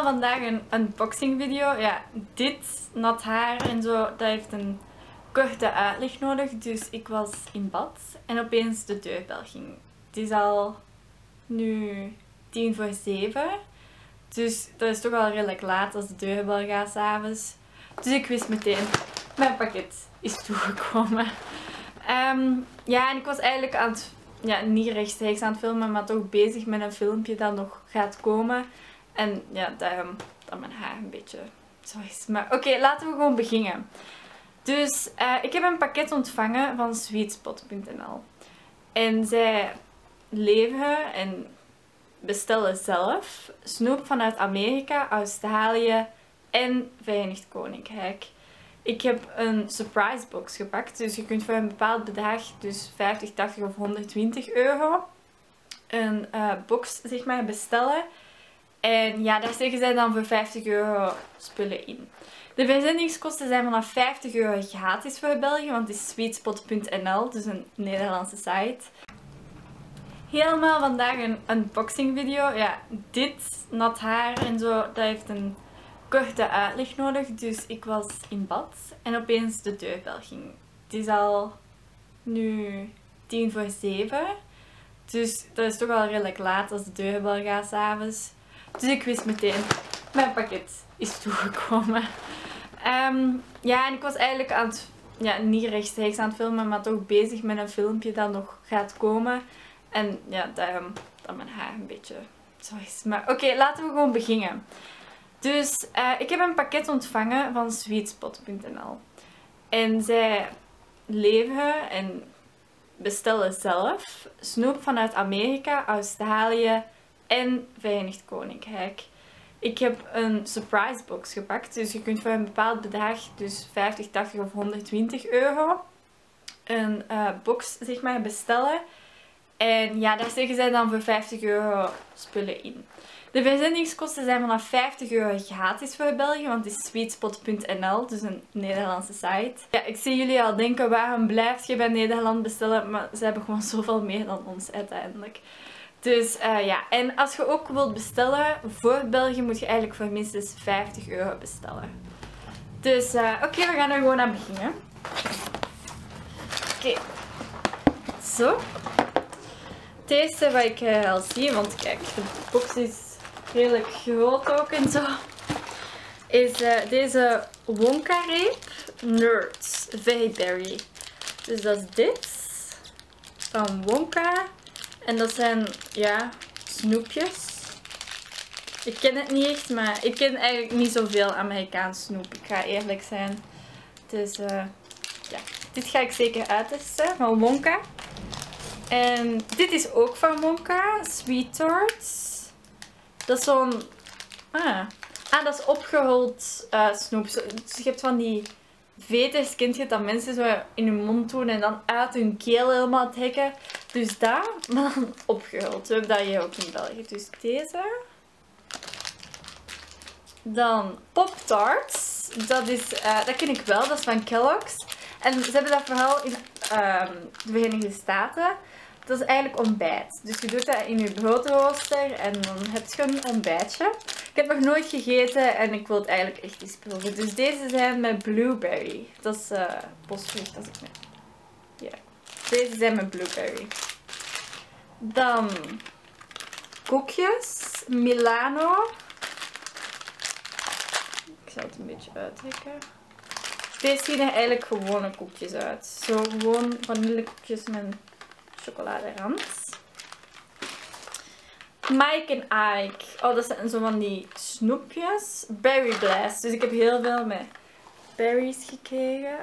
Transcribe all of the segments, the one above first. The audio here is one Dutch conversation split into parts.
allemaal, vandaag een unboxing video. Ja, dit nat haar en zo, dat heeft een korte uitleg nodig. Dus ik was in bad en opeens de deurbel ging. Het is al nu 6:50. Dus dat is toch al redelijk laat als de deurbel gaat 's avonds. Dus ik wist meteen, mijn pakket is toegekomen. Ja, en ik was eigenlijk aan het, niet rechtstreeks aan het filmen, maar toch bezig met een filmpje dat nog gaat komen. En ja, daarom dat mijn haar een beetje zo is. Maar oké, laten we gewoon beginnen. Dus ik heb een pakket ontvangen van sweet-spot.nl. En zij leveren en bestellen zelf snoep vanuit Amerika, Australië en Verenigd Koninkrijk. Ik heb een surprise box gepakt, dus je kunt voor een bepaald bedrag, dus 50, 80 of 120 euro, een box zeg maar bestellen. En ja, daar zeggen zij dan voor 50 euro spullen in. De verzendingskosten zijn vanaf 50 euro gratis voor België, want het is sweet-spot.nl, dus een Nederlandse site. Helemaal vandaag een unboxing video. Ja, dit nat haar en zo, dat heeft een korte uitleg nodig. Dus ik was in bad en opeens de deurbel ging. Het is al nu 6:50. Dus dat is toch al redelijk laat als de deurbel gaat 's avonds. Dus ik wist meteen, mijn pakket is toegekomen. Ja, en ik was eigenlijk aan het, niet rechtstreeks aan het filmen, maar toch bezig met een filmpje dat nog gaat komen. En ja, daarom dat mijn haar een beetje zo is. Maar oké, laten we gewoon beginnen. Dus ik heb een pakket ontvangen van sweet-spot.nl. En zij leveren en bestellen zelf snoep vanuit Amerika, Australië en Verenigd Koninkrijk. Ik heb een surprise box gepakt, dus je kunt voor een bepaald bedrag, dus 50, 80 of 120 euro, een box zeg maar bestellen. En ja, daar zeggen zij dan voor 50 euro spullen in. De verzendingskosten zijn vanaf 50 euro gratis voor België, want het is sweet-spot.nl, dus een Nederlandse site. Ja, ik zie jullie al denken, waarom blijf je bij Nederland bestellen? Maar ze hebben gewoon zoveel meer dan ons uiteindelijk. Dus ja, en als je ook wilt bestellen voor België, moet je eigenlijk voor minstens 50 euro bestellen. Dus oké, we gaan er gewoon aan beginnen. Oké, zo. Het eerste wat ik al zie, want kijk, de box is redelijk groot ook en zo, is deze Wonka-reep Nerds Very Berry. Dus dat is dit van Wonka. En dat zijn, ja, snoepjes. Ik ken het niet echt, maar ik ken eigenlijk niet zoveel Amerikaans snoep. Ik ga eerlijk zijn. Dus ja, dit ga ik zeker uittesten van Wonka. En dit is ook van Wonka, Sweet Tarts. Dat is zo'n... dat is opgerold snoep. Dus je hebt van die veters, kent je dat mensen zo in hun mond doen en dan uit hun keel helemaal trekken. Dus dat, maar dan opgerold. We hebben dat hier ook in België. Dus deze. Dan Pop-Tarts. Dat ken ik wel, dat is van Kellogg's. En ze hebben dat vooral in de Verenigde Staten. Dat is eigenlijk ontbijt. Dus je doet dat in je broodrooster en dan heb je een ontbijtje. Ik heb nog nooit gegeten en ik wil het eigenlijk echt eens proeven. Dus deze zijn met blueberry. Dat is bosvrucht als ik net... Ja. Deze zijn met blueberry. Dan koekjes. Milano. Ik zal het een beetje uittrekken. Deze zien er eigenlijk gewone koekjes uit. Zo gewoon vanillekoekjes met chocoladerand. Mike en Ike. Oh, dat zijn zo van die snoepjes. Berry Blast. Dus ik heb heel veel met berries gekregen.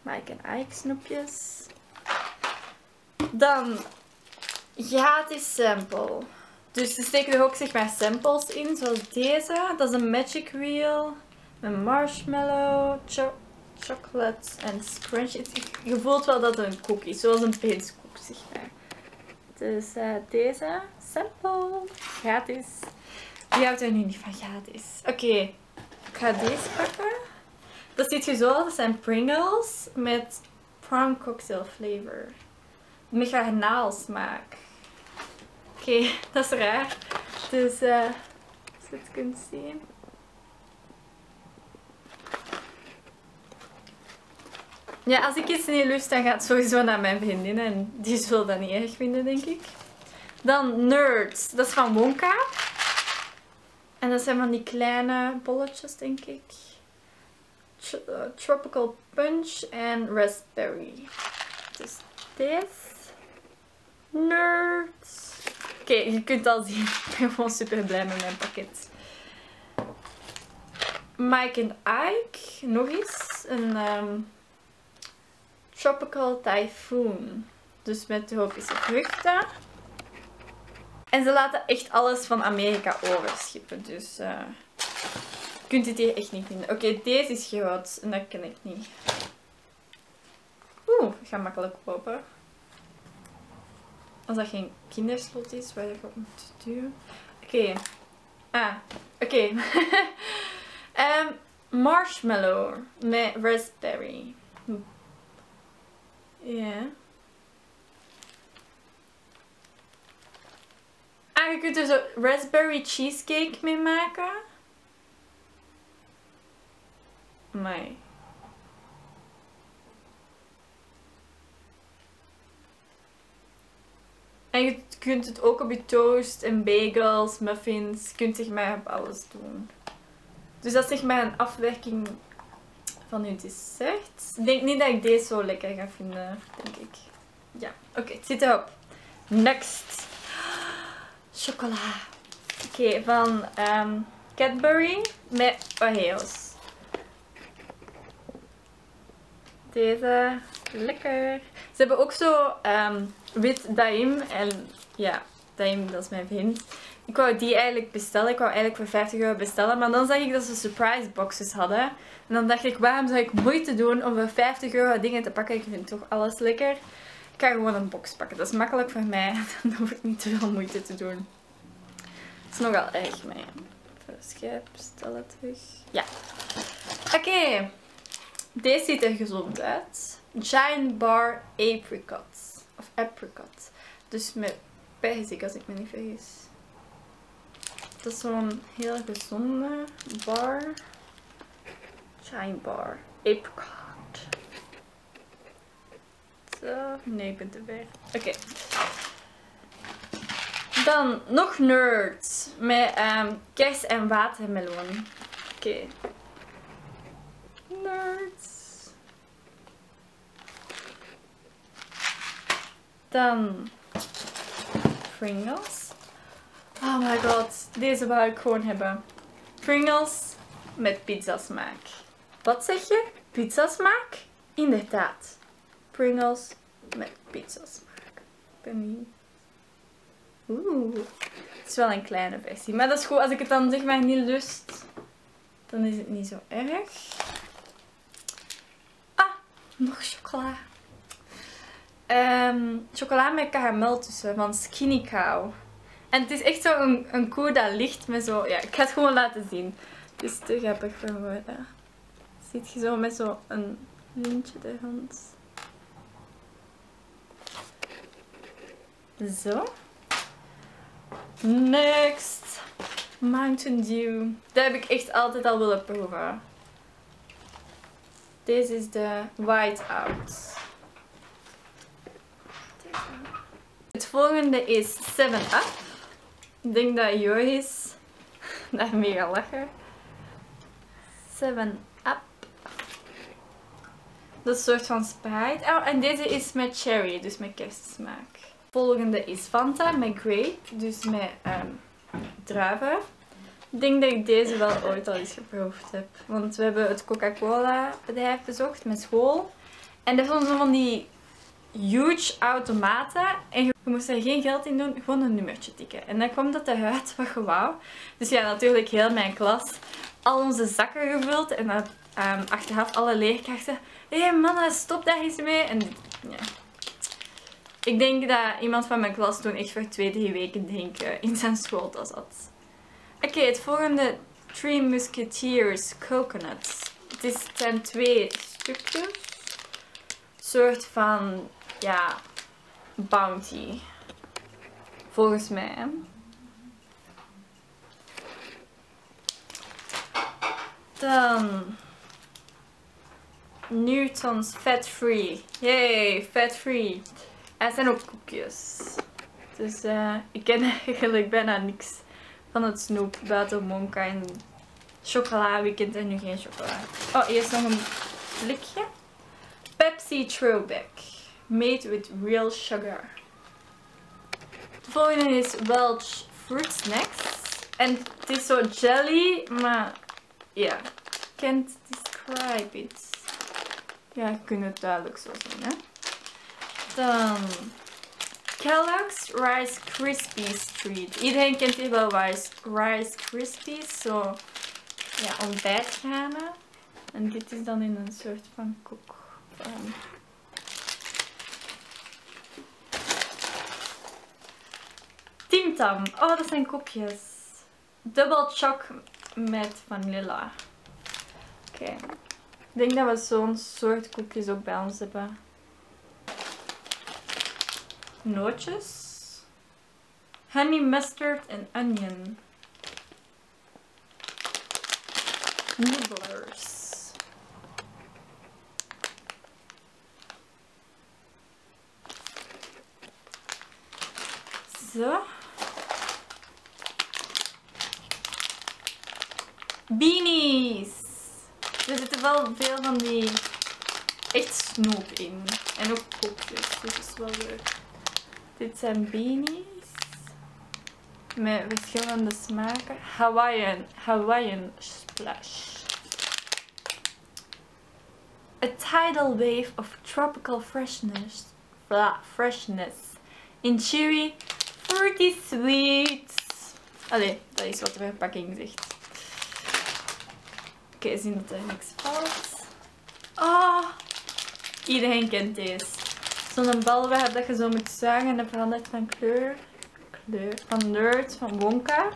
Mike en Ike snoepjes. Dan gratis sample. Dus ze steken er ook zeg maar samples in. Zoals deze. Dat is een magic wheel. Met marshmallow, chocolate en scrunch. Je voelt wel dat het een cookie is. Zoals een peenskoek zeg maar. Dus deze sample. Gratis. Die houdt er nu niet van gratis. Oké. Ik ga deze pakken. Dat ziet je zo. Dat zijn Pringles met prawn cocktail flavor. Met garnaalsmaak. Oké, dat is raar. Dus je het kunt zien. Ja, als ik iets niet lust, dan gaat het sowieso naar mijn vriendinnen. En die zullen dat niet erg vinden, denk ik. Dan Nerds. Dat is van Wonka. En dat zijn van die kleine bolletjes, denk ik. Tropical Punch en Raspberry. Dus deze. Nerds. Oké, je kunt al zien. Ik ben gewoon super blij met mijn pakket. Mike en Ike. Nog eens. Een Tropical Typhoon. Dus met tropische vruchten. En ze laten echt alles van Amerika overschippen. Dus je kunt het hier echt niet vinden. Oké, deze is groot. En dat ken ik niet. Oeh, dat gaat makkelijk open. Als dat geen kinderslot is waar je op moet duwen. Oké. Oké. Marshmallow met raspberry. Ja. Je kunt er zo raspberry cheesecake mee maken. Amai. En je kunt het ook op je toast en bagels, muffins. Je kunt zeg maar op alles doen. Dus dat is zeg maar een afwerking van je dessert. Ik denk niet dat ik deze zo lekker ga vinden, denk ik. Ja, oké, het zit erop. Next. Chocola. Oké, van Cadbury met Oreo's. Deze, lekker. Ze hebben ook zo wit daim. En ja, daim, dat is mijn vriend. Ik wou die eigenlijk bestellen. Ik wou eigenlijk voor 50 euro bestellen. Maar dan zag ik dat ze surprise boxes hadden. En dan dacht ik, waarom zou ik moeite doen om voor 50 euro dingen te pakken? Ik vind toch alles lekker. Ik ga gewoon een box pakken. Dat is makkelijk voor mij. Dan hoef ik niet te veel moeite te doen. Dat is nogal erg, maar ja. Even schrijven, bestellen terug. Ja. Oké. Deze ziet er gezond uit. Giant Bar Apricot. Of apricot. Dus met perzik, als ik me niet vergis. Dat is zo'n heel gezonde bar. Giant Bar Apricot. Zo. Nee, ik ben te ver. Oké. Dan nog Nerds. Met kers en watermeloen. Oké. Nerds. Dan Pringles. Oh my god, deze wou ik gewoon hebben. Pringles met pizzasmaak. Wat zeg je? Pizzasmaak? Inderdaad. Pringles met pizzasmaak. Ik ben niet... Oeh. Het is wel een kleine versie. Maar dat is goed. Als ik het dan zeg maar niet lust, dan is het niet zo erg. Ah, nog chocola. Chocola met karamel tussen van Skinny Cow. En het is echt zo een koe dat ligt met zo... Ja, ik ga het gewoon laten zien. Het is te grappig voor woorden. Ziet je zo met zo'n lintje er rond. Zo. Next. Mountain Dew. Dat heb ik echt altijd al willen proeven. Deze is de White Out. Het volgende is 7-Up. Ik denk dat Joris daarmee gaat lachen. 7-Up. Dat is een soort van Sprite. Oh, en deze is met cherry, dus met kerstsmaak. Het volgende is Fanta met grape, dus met druiven. Ik denk dat ik deze wel ooit al eens geproefd heb. Want we hebben het Coca-Cola bedrijf bezocht met school. En daar stonden zo van die huge automaten. En je moest er geen geld in doen, gewoon een nummertje tikken. En dan kwam dat eruit wat je wou. Dus ja, natuurlijk heel mijn klas. Al onze zakken gevuld. En dan achteraf alle leerkrachten. Hé mannen, stop daar eens mee. En ja. Ik denk dat iemand van mijn klas toen echt voor 2-3 weken drinken in zijn schooltas had. Oké, het volgende. Three Musketeers Coconuts. Het zijn 2 stukjes. Soort van, ja, bounty. Volgens mij. Dan Newton's fat free. Yay, fat free. Er zijn ook koekjes. Dus ik ken eigenlijk bijna niks van het snoep buiten Monka en chocola. Wie kent er nu geen chocola? Oh, eerst nog een blikje. Pepsi Throwback. Made with real sugar. De volgende is Welch Fruit Snacks. En het is zo jelly, maar ja, can't describe it. Ja, je kunt het duidelijk zo zien, hè. Dan Kellogg's Rice Krispies Treat. Iedereen kent hier wel Rice Krispies, zo ja, ontbijtgranen. En dit is dan in een soort van koekvorm. Tim Tam. Oh, dat zijn koekjes. Double choc met vanilla. Oké. Ik denk dat we zo'n soort koekjes ook bij ons hebben. Nootjes. Honey mustard en onion. Nibblers. Zo. Beanies. Er zitten wel veel van die echt snoep in. En ook koekjes. Dus dat is wel leuk. Dit zijn beanies. Met verschillende smaken. Hawaiian splash. A tidal wave of tropical freshness. In chewy, fruity sweet. Allee, dat is wat de verpakking zegt. Oké, zien dat er niks valt. Oh, iedereen kent deze. Zo'n balweb dat je zo moet zuigen en dat verandert van kleur. Van Nerd, van Wonka.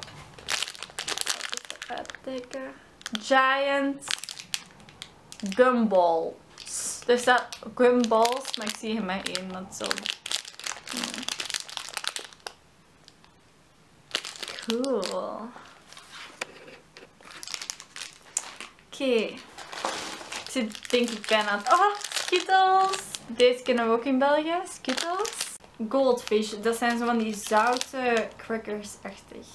Even uittekenen. Giant gumballs. Er staat gumballs, maar ik zie er maar één. Want zo. Cool. Oké. Ik zit denk ik bijna aan het... Oh, Skittles. Deze kennen we ook in België. Skittles. Goldfish. Dat zijn zo van die zoute crackers-achtig.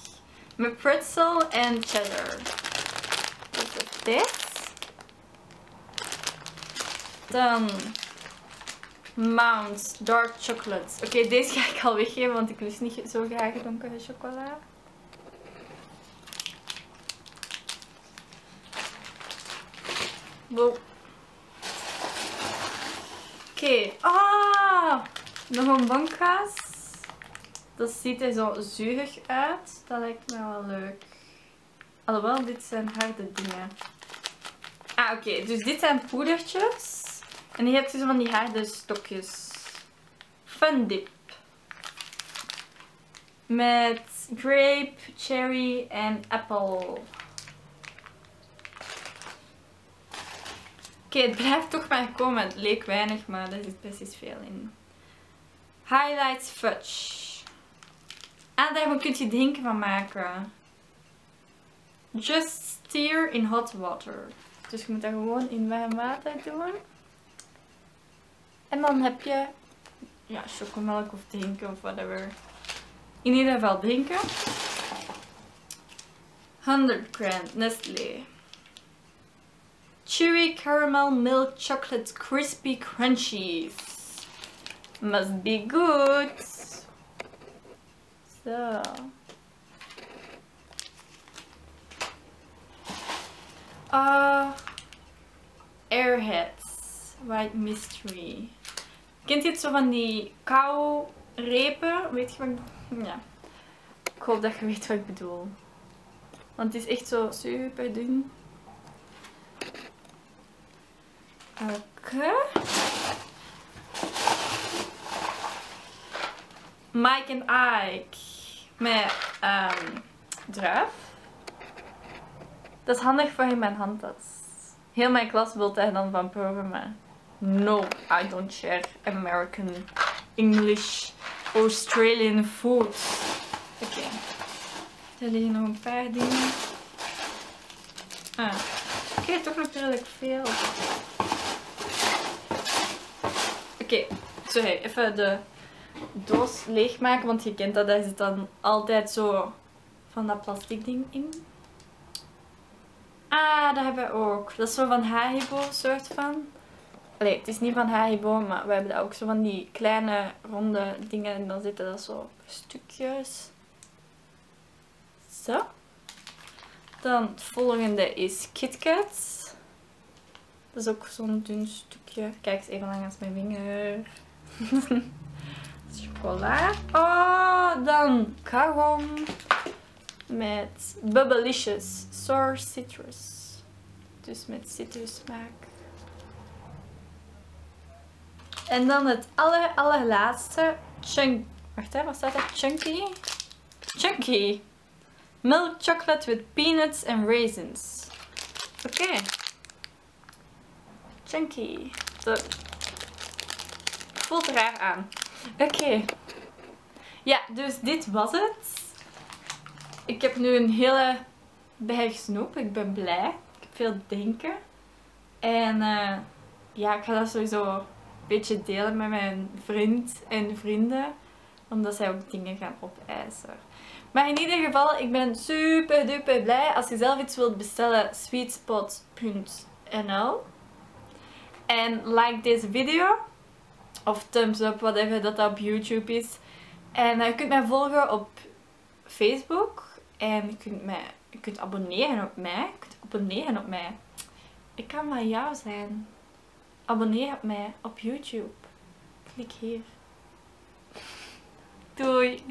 Met pretzel en cheddar. Dus dit. Dan Mounds Dark Chocolate. Oké, deze ga ik al weggeven, want ik lust niet zo graag donkere chocola. Wow. Oké. Ah! Nog een bankkaas. Dat ziet er zo zuurig uit. Dat lijkt me wel leuk. Alhoewel, dit zijn harde dingen. Ah, oké. Dus dit zijn poedertjes. En hier heb je zo van die harde stokjes. Fun dip. Met grape, cherry en apple. Oké, het blijft toch maar komen. Het leek weinig, maar er zit precies veel in. Highlights fudge. Ah, daar kun je drinken van maken. Just stir in hot water. Dus je moet dat gewoon in warm water doen. En dan heb je ja, chocomelk of drinken of whatever. In ieder geval drinken. 100 gram Nestlé. Chewy caramel milk chocolate crispy crunchies. Must be good. Zo. Airheads. White mystery. Kent je het zo van die kauwrepen? Weet je wat ik... Ja. Ik hoop dat je weet wat ik bedoel. Want het is echt zo super dun. Oké. Mike en Ike. Met druif. Dat is handig voor in mijn handtas. Heel mijn klas wil daar dan van proeven, maar no, I don't share American, English, Australian food. Oké. Er liggen nog een paar dingen. Oké, toch nog redelijk veel. Oké, sorry. Even de doos leegmaken, want je kent dat. Daar zit dan altijd zo van dat plastic ding in. Ah, dat hebben we ook. Dat is zo van Haribo soort van. Allee, het is niet van Haribo, maar we hebben dat ook zo van die kleine ronde dingen. En dan zitten dat zo stukjes. Zo. Dan het volgende is KitKat. Dat is ook zo'n dun stukje. Kijk eens even lang als mijn vinger. Chocola. Oh, dan kauwgom. Met Bubblicious Sour Citrus. Dus met citrussmaak. En dan het allerlaatste. Wacht hè, wat staat er? Chunky. Milk chocolate with peanuts and raisins. Oké. Chunky. Voelt raar aan. Oké. Ja, dus dit was het. Ik heb nu een hele berg snoep. Ik ben blij. Ik heb veel denken. En ja, ik ga dat sowieso een beetje delen met mijn vriend en vrienden. Omdat zij ook dingen gaan opeisen. Maar in ieder geval, ik ben super duper blij. Als je zelf iets wilt bestellen, sweet-spot.nl. En like deze video. Of thumbs up, whatever dat op YouTube is. En je kunt mij volgen op Facebook. En je kunt abonneren op mij. Ik kan van jou zijn. Abonneer op mij op YouTube. Klik hier. Doei!